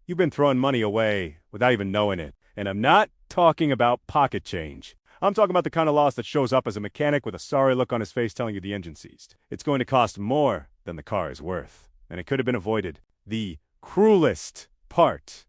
you've been throwing money away without even knowing it. And I'm not talking about pocket change. I'm talking about the kind of loss that shows up as a mechanic with a sorry look on his face telling you the engine seized. It's going to cost more than the car is worth. And it could have been avoided. The cruelest part.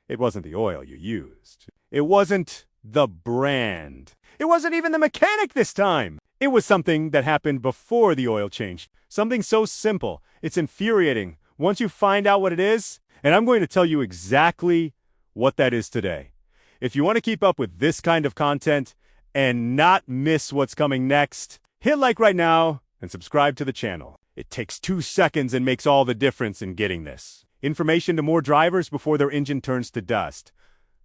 It wasn't the oil you used. It wasn't the brand. It wasn't even the mechanic this time. It was something that happened before the oil changed. Something so simple. It's infuriating once you find out what it is. And I'm going to tell you exactly what that is today. If you want to keep up with this kind of content and not miss what's coming next, hit like right now and subscribe to the channel. It takes 2 seconds and makes all the difference in getting this. Information to more drivers before their engine turns to dust.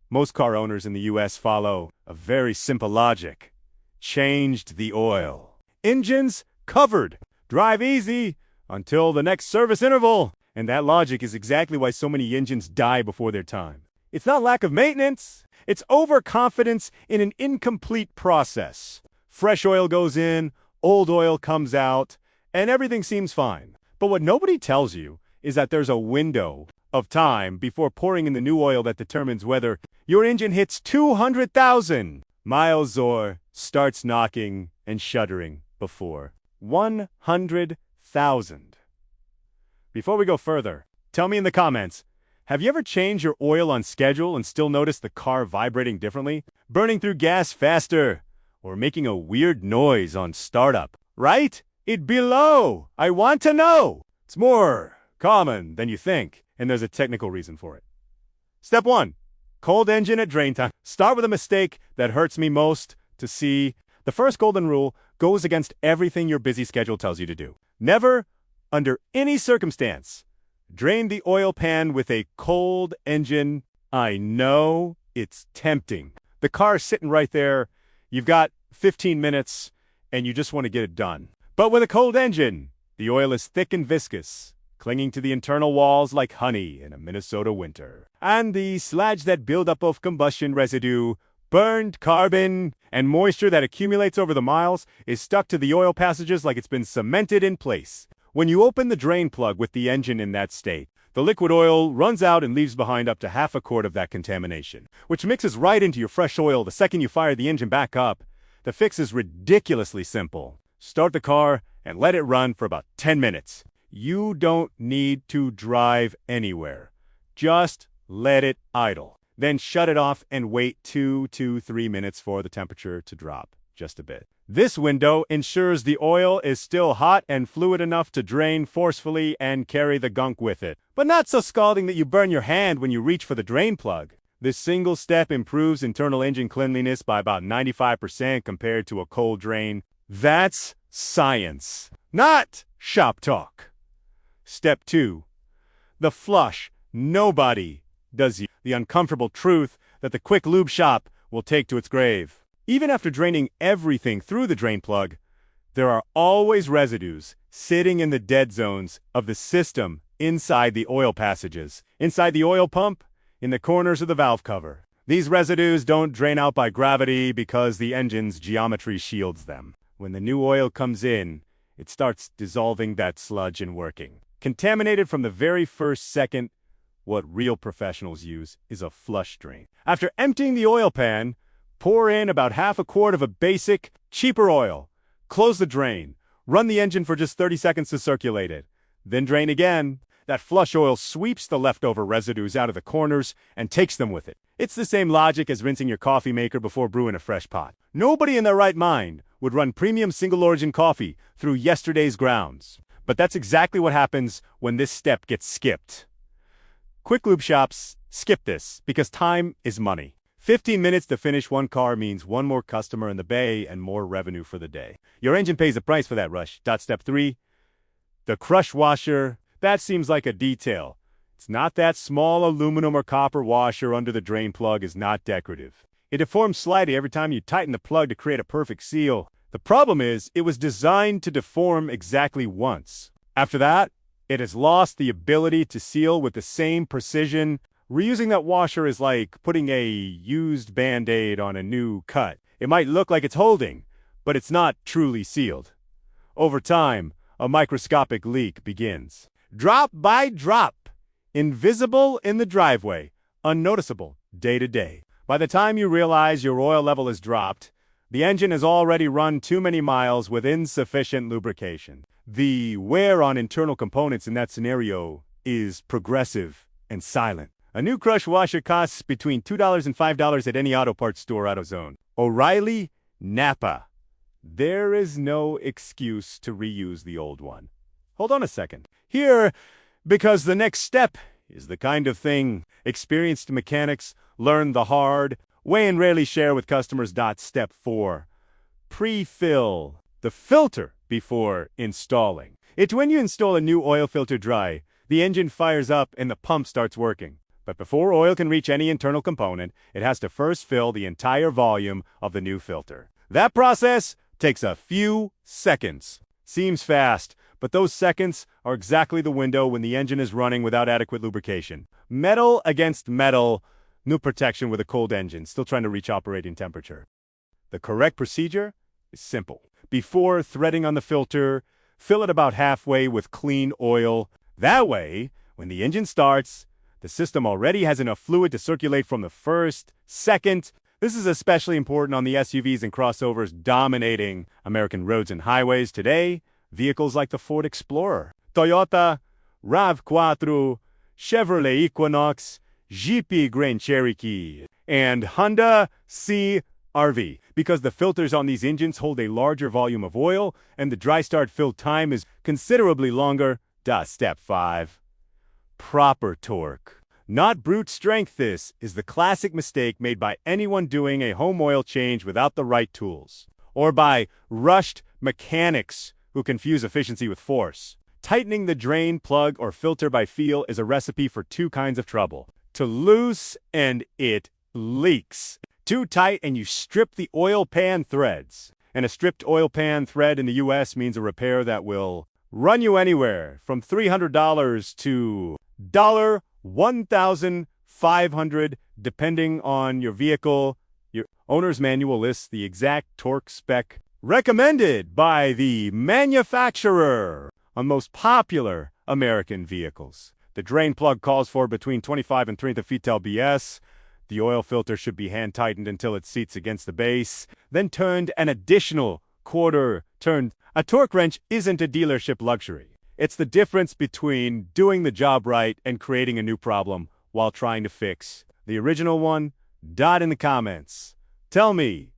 Most car owners in the US follow a very simple logic. Changed the oil. Engines covered. Drive easy until the next service interval. And that logic is exactly why so many engines die before their time. It's not lack of maintenance. It's overconfidence in an incomplete process. Fresh oil goes in, old oil comes out, and everything seems fine. But what nobody tells you is that there's a window of time before pouring in the new oil that determines whether your engine hits 200,000 miles or starts knocking and shuddering before 100,000. Before we go further, tell me in the comments, have you ever changed your oil on schedule and still noticed the car vibrating differently, burning through gas faster, or making a weird noise on startup? Right? It below. I want to know. It's more common than you think, and there's a technical reason for it. Step 1. Cold engine at drain time. Start with a mistake that hurts me most to see. The first golden rule goes against everything your busy schedule tells you to do. Never, under any circumstance, drain the oil pan with a cold engine. I know it's tempting. The car's sitting right there. You've got 15 minutes, and you just want to get it done. But with a cold engine, the oil is thick and viscous, clinging to the internal walls like honey in a Minnesota winter. And the sludge that build up of combustion residue, burned carbon, and moisture that accumulates over the miles is stuck to the oil passages like it's been cemented in place. When you open the drain plug with the engine in that state, the liquid oil runs out and leaves behind up to half a quart of that contamination, which mixes right into your fresh oil the second you fire the engine back up. The fix is ridiculously simple. Start the car and let it run for about 10 minutes. You don't need to drive anywhere. Just let it idle. Then shut it off and wait 2 to 3 minutes for the temperature to drop just a bit. This window ensures the oil is still hot and fluid enough to drain forcefully and carry the gunk with it, but not so scalding that you burn your hand when you reach for the drain plug. This single step improves internal engine cleanliness by about 95% compared to a cold drain. That's science, not shop talk. Step 2. The flush. Nobody does you the uncomfortable truth that the quick lube shop will take to its grave. Even after draining everything through the drain plug, there are always residues sitting in the dead zones of the system inside the oil passages, inside the oil pump, in the corners of the valve cover. These residues don't drain out by gravity because the engine's geometry shields them. When the new oil comes in, it starts dissolving that sludge and working. Contaminated from the very first second, what real professionals use is a flush drain. After emptying the oil pan, pour in about half a quart of a basic, cheaper oil. Close the drain. Run the engine for just 30 seconds to circulate it. Then drain again. That flush oil sweeps the leftover residues out of the corners and takes them with it. It's the same logic as rinsing your coffee maker before brewing a fresh pot. Nobody in their right mind would run premium single-origin coffee through yesterday's grounds. But that's exactly what happens when this step gets skipped. Quick lube shops skip this because time is money. 15 minutes to finish one car means one more customer in the bay and more revenue for the day. Your engine pays the price for that rush. Step 3. The crush washer. That seems like a detail. It's not. That small aluminum or copper washer under the drain plug is not decorative. It deforms slightly every time you tighten the plug to create a perfect seal. The problem is, it was designed to deform exactly once. After that, it has lost the ability to seal with the same precision. Reusing that washer is like putting a used Band-Aid on a new cut. It might look like it's holding, but it's not truly sealed. Over time, a microscopic leak begins. Drop by drop, invisible in the driveway, unnoticeable day to day. By the time you realize your oil level has dropped, the engine has already run too many miles with insufficient lubrication. The wear on internal components in that scenario is progressive and silent. A new crush washer costs between $2 and $5 at any auto parts store AutoZone. O'Reilly, Napa. There is no excuse to reuse the old one. Hold on a second. Here, because the next step is the kind of thing experienced mechanics learn the hard way and rarely share with customers. Step 4. Pre-fill the filter before installing. It's when you install a new oil filter dry, the engine fires up and the pump starts working. But before oil can reach any internal component, it has to first fill the entire volume of the new filter. That process takes a few seconds. Seems fast, but those seconds are exactly the window when the engine is running without adequate lubrication. Metal against metal, new protection with a cold engine, still trying to reach operating temperature. The correct procedure is simple. Before threading on the filter, fill it about halfway with clean oil. That way, when the engine starts, the system already has enough fluid to circulate from the first second. This is especially important on the SUVs and crossovers dominating American roads and highways today. Vehicles like the Ford Explorer, Toyota RAV4, Chevrolet Equinox, Jeep Grand Cherokee, and Honda CR-V, because the filters on these engines hold a larger volume of oil and the dry start fill time is considerably longer. Step 5. Proper torque. Not brute strength. This is the classic mistake made by anyone doing a home oil change without the right tools, or by rushed mechanics who confuse efficiency with force. Tightening the drain plug or filter by feel is a recipe for two kinds of trouble. Too loose and it leaks. Too tight and you strip the oil pan threads. And a stripped oil pan thread in the US means a repair that will run you anywhere from $300 to $1,500 depending on your vehicle. Your owner's manual lists the exact torque spec recommended by the manufacturer on most popular American vehicles. The drain plug calls for between 25 and 30 feet lbs. The oil filter should be hand tightened until it seats against the base, then turned an additional quarter turn. A torque wrench isn't a dealership luxury. It's the difference between doing the job right and creating a new problem while trying to fix the original one. In the comments. Tell me,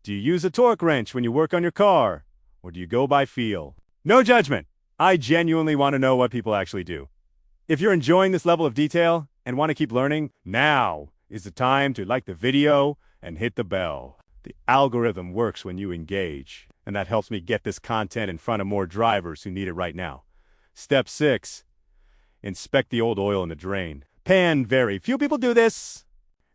do you use a torque wrench when you work on your car, or do you go by feel? No judgment. I genuinely want to know what people actually do. If you're enjoying this level of detail and want to keep learning, now is the time to like the video and hit the bell. The algorithm works when you engage, and that helps me get this content in front of more drivers who need it right now. Step 6. Inspect the old oil in the drain pan. Very few people do this,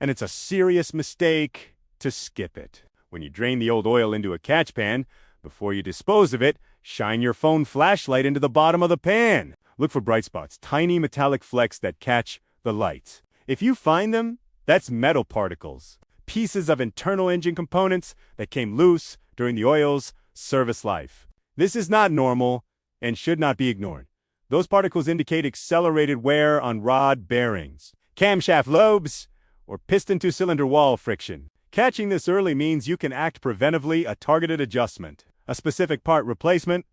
and it's a serious mistake to skip it. When you drain the old oil into a catch pan, before you dispose of it, shine your phone flashlight into the bottom of the pan. Look for bright spots, tiny metallic flecks that catch the light. If you find them, that's metal particles, pieces of internal engine components that came loose during the oil's service life. This is not normal and should not be ignored. Those particles indicate accelerated wear on rod bearings, camshaft lobes, or piston to cylinder wall friction. Catching this early means you can act preventively, a targeted adjustment, a specific part replacement,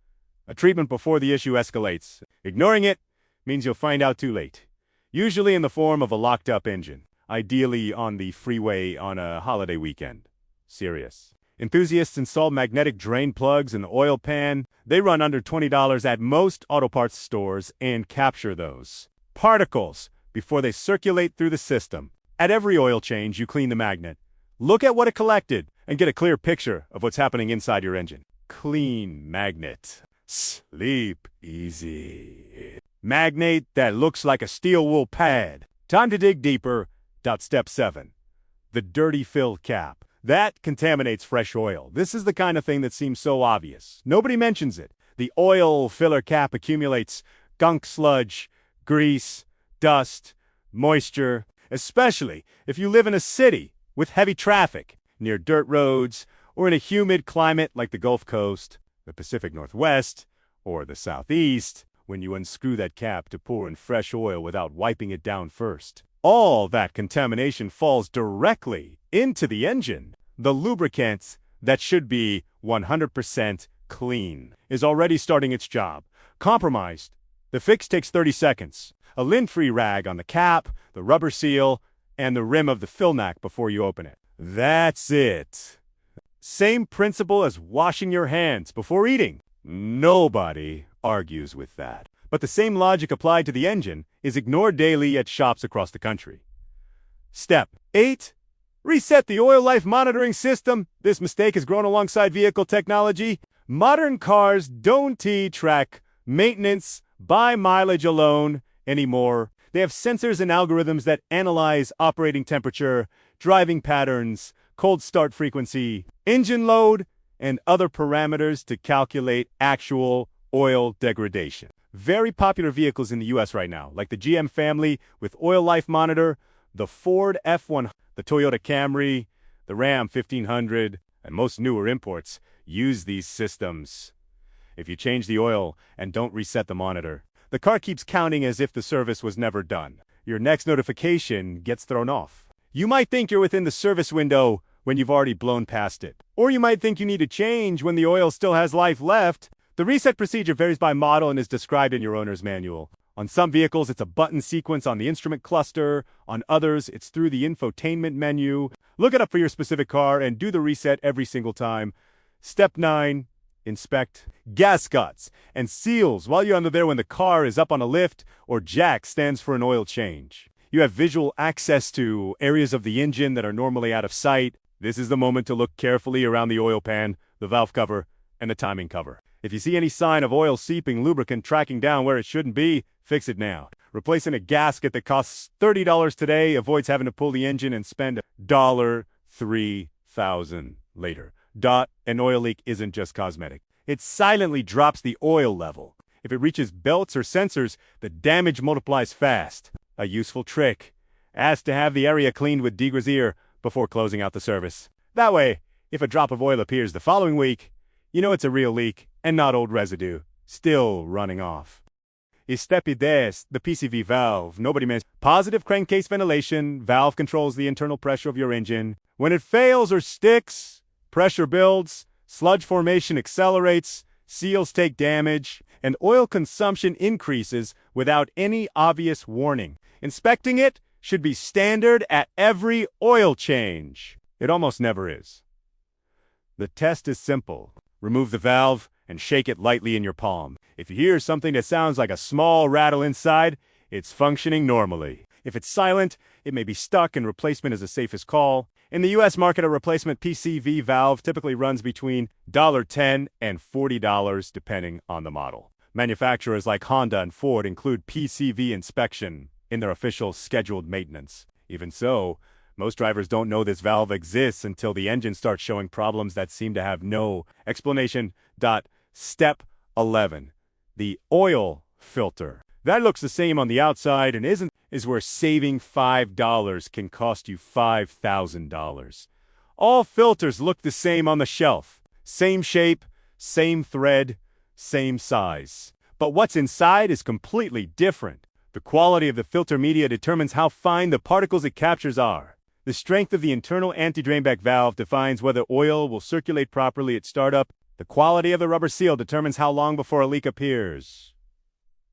a treatment before the issue escalates. Ignoring it means you'll find out too late, usually in the form of a locked-up engine, ideally on the freeway on a holiday weekend. Serious. Enthusiasts install magnetic drain plugs in the oil pan. They run under $20 at most auto parts stores and capture those particles before they circulate through the system. At every oil change, you clean the magnet. Look at what it collected and get a clear picture of what's happening inside your engine. Clean magnet. Sleep easy. Magnet that looks like a steel wool pad. Time to dig deeper. Step 7. The dirty fill cap. That contaminates fresh oil. This is the kind of thing that seems so obvious. Nobody mentions it. The oil filler cap accumulates gunk, sludge, grease, dust, moisture, especially if you live in a city with heavy traffic, near dirt roads, or in a humid climate like the Gulf Coast, the Pacific Northwest, or the Southeast. when you unscrew that cap to pour in fresh oil without wiping it down first. All that contamination falls directly into the engine. The lubricant that should be 100% clean is already starting its job. Compromised. The fix takes 30 seconds. A lint-free rag on the cap, the rubber seal, and the rim of the fill neck before you open it. That's it. Same principle as washing your hands before eating. Nobody argues with that. But the same logic applied to the engine is ignored daily at shops across the country. Step 8. Reset the oil life monitoring system. This mistake has grown alongside vehicle technology. Modern cars don't track maintenance by mileage alone anymore. They have sensors and algorithms that analyze operating temperature, driving patterns, cold start frequency, engine load, and other parameters to calculate actual oil degradation. Very popular vehicles in the US right now, like the GM family with oil life monitor, the Ford F-100, the Toyota Camry, the Ram 1500, and most newer imports use these systems. If you change the oil and don't reset the monitor, the car keeps counting as if the service was never done. Your next notification gets thrown off. You might think you're within the service window when you've already blown past it. Or you might think you need to change when the oil still has life left. The reset procedure varies by model and is described in your owner's manual. On some vehicles, it's a button sequence on the instrument cluster. On others, it's through the infotainment menu. Look it up for your specific car and do the reset every single time. Step 9. Inspect gaskets and seals while you're under there when the car is up on a lift, or jack stands for an oil change. You have visual access to areas of the engine that are normally out of sight. This is the moment to look carefully around the oil pan, the valve cover, and the timing cover. If you see any sign of oil seeping, lubricant tracking down where it shouldn't be, fix it now. Replacing a gasket that costs $30 today avoids having to pull the engine and spend $3,000 later. An oil leak isn't just cosmetic. It silently drops the oil level. If it reaches belts or sensors, the damage multiplies fast. A useful trick. Ask to have the area cleaned with degreaser before closing out the service. That way, if a drop of oil appears the following week, you know it's a real leak and not old residue still running off. Step 10, the PCV valve. Nobody mentions positive crankcase ventilation. Valve controls the internal pressure of your engine. When it fails or sticks, pressure builds, sludge formation accelerates, seals take damage, and oil consumption increases without any obvious warning. Inspecting it should be standard at every oil change. It almost never is. The test is simple. Remove the valve and shake it lightly in your palm. If you hear something that sounds like a small rattle inside, it's functioning normally. If it's silent, it may be stuck and replacement is the safest call. In the US market, a replacement PCV valve typically runs between $10 and $40 depending on the model. Manufacturers like Honda and Ford include PCV inspection in their official scheduled maintenance. Even so, most drivers don't know this valve exists until the engine starts showing problems that seem to have no explanation. Step 11. The oil filter. That looks the same on the outside and is where saving $5 can cost you $5,000. All filters look the same on the shelf. Same shape, same thread, same size. But what's inside is completely different. The quality of the filter media determines how fine the particles it captures are. The strength of the internal anti-drainback valve defines whether oil will circulate properly at startup. The quality of the rubber seal determines how long before a leak appears.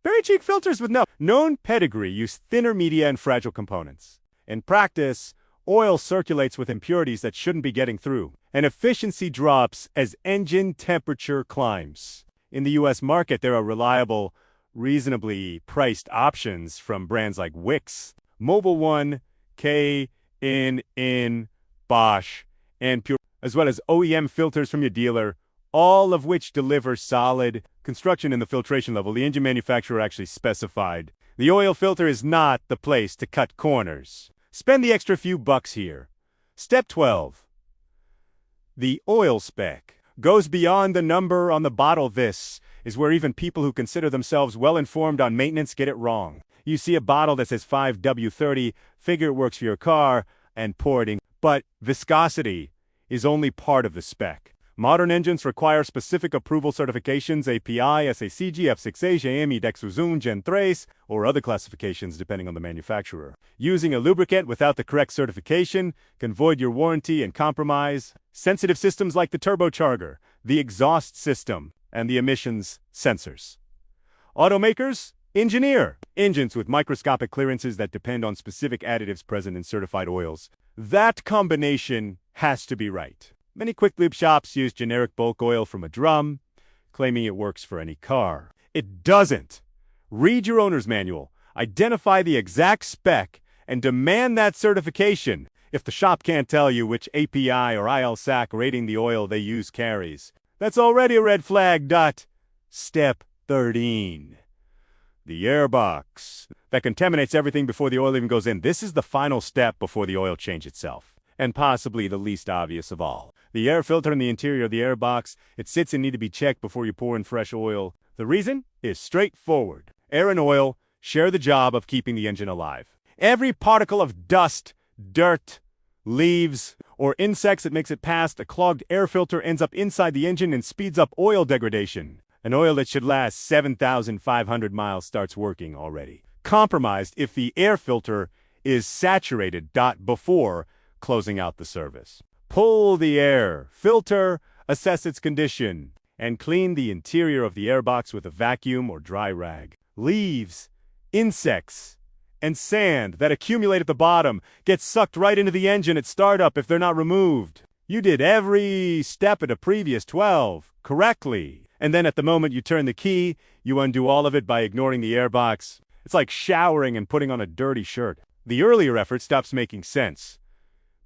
Very cheap filters with no known pedigree use thinner media and fragile components. In practice, oil circulates with impurities that shouldn't be getting through, and efficiency drops as engine temperature climbs. In the US market, there are reliable, reasonably priced options from brands like Wix, Mobil 1, K-N-N, Bosch, and Pure, as well as OEM filters from your dealer, all of which deliver solid construction in the filtration level the engine manufacturer actually specified. The oil filter is not the place to cut corners. Spend the extra few bucks here. Step 12. The oil spec goes beyond the number on the bottle. This is where even people who consider themselves well-informed on maintenance get it wrong. You see a bottle that says 5W30, figure it works for your car, and pour it in. But viscosity is only part of the spec. Modern engines require specific approval certifications API, SACG, F6A, JME, Dexuzun, Gen 3, or other classifications depending on the manufacturer. Using a lubricant without the correct certification can void your warranty and compromise sensitive systems like the turbocharger, the exhaust system, and the emissions sensors. Automakers engineer engines with microscopic clearances that depend on specific additives present in certified oils. That combination has to be right. Many quick lube shops use generic bulk oil from a drum, claiming it works for any car. It doesn't. Read your owner's manual, identify the exact spec, and demand that certification. If the shop can't tell you which API or ILSAC rating the oil they use carries, that's already a red flag. Step 13. The airbox. That contaminates everything before the oil even goes in. This is the final step before the oil change itself, and possibly the least obvious of all. The air filter in the interior of the airbox, it sits and needs to be checked before you pour in fresh oil. The reason is straightforward. Air and oil share the job of keeping the engine alive. Every particle of dust, dirt, leaves, or insects that makes it past a clogged air filter ends up inside the engine and speeds up oil degradation. An oil that should last 7,500 miles starts working already compromised if the air filter is saturated. Before closing out the service. Pull the air filter, assess its condition, and clean the interior of the airbox with a vacuum or dry rag. Leaves, insects, and sand that accumulate at the bottom get sucked right into the engine at startup if they're not removed. You did every step of the previous 12 correctly, and then at the moment you turn the key, you undo all of it by ignoring the airbox. It's like showering and putting on a dirty shirt. The earlier effort stops making sense.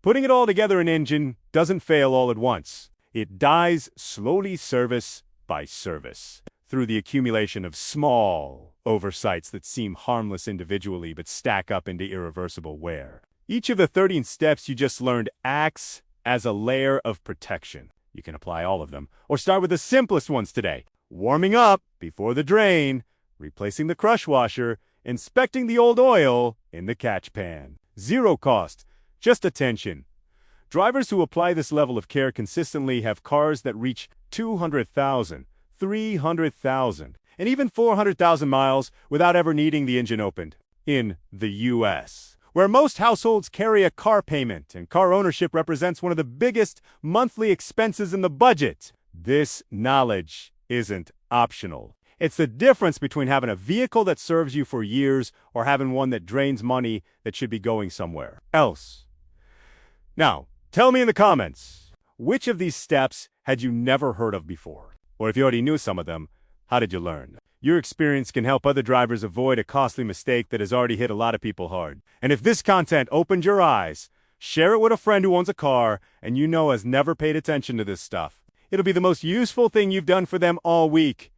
Putting it all together in engine doesn't fail all at once. It dies slowly, service by service, through the accumulation of small oversights that seem harmless individually but stack up into irreversible wear. Each of the 13 steps you just learned acts as a layer of protection. You can apply all of them, or start with the simplest ones today. Warming up before the drain, replacing the crush washer, inspecting the old oil in the catch pan. Zero cost. Just attention. Drivers who apply this level of care consistently have cars that reach 200,000, 300,000, and even 400,000 miles without ever needing the engine opened. In the U.S., where most households carry a car payment and car ownership represents one of the biggest monthly expenses in the budget, this knowledge isn't optional. It's the difference between having a vehicle that serves you for years or having one that drains money that should be going somewhere else. Now, tell me in the comments, which of these steps had you never heard of before? Or if you already knew some of them, how did you learn? Your experience can help other drivers avoid a costly mistake that has already hit a lot of people hard. And if this content opened your eyes, share it with a friend who owns a car and you know has never paid attention to this stuff. It'll be the most useful thing you've done for them all week.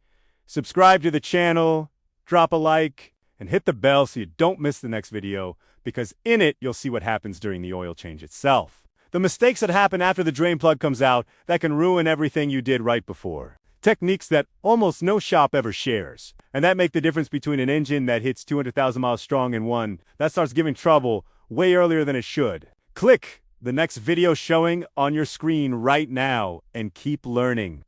Subscribe to the channel, drop a like, and hit the bell so you don't miss the next video, because in it you'll see what happens during the oil change itself. The mistakes that happen after the drain plug comes out that can ruin everything you did right before. Techniques that almost no shop ever shares, and that make the difference between an engine that hits 200,000 miles strong and one that starts giving trouble way earlier than it should. Click the next video showing on your screen right now and keep learning.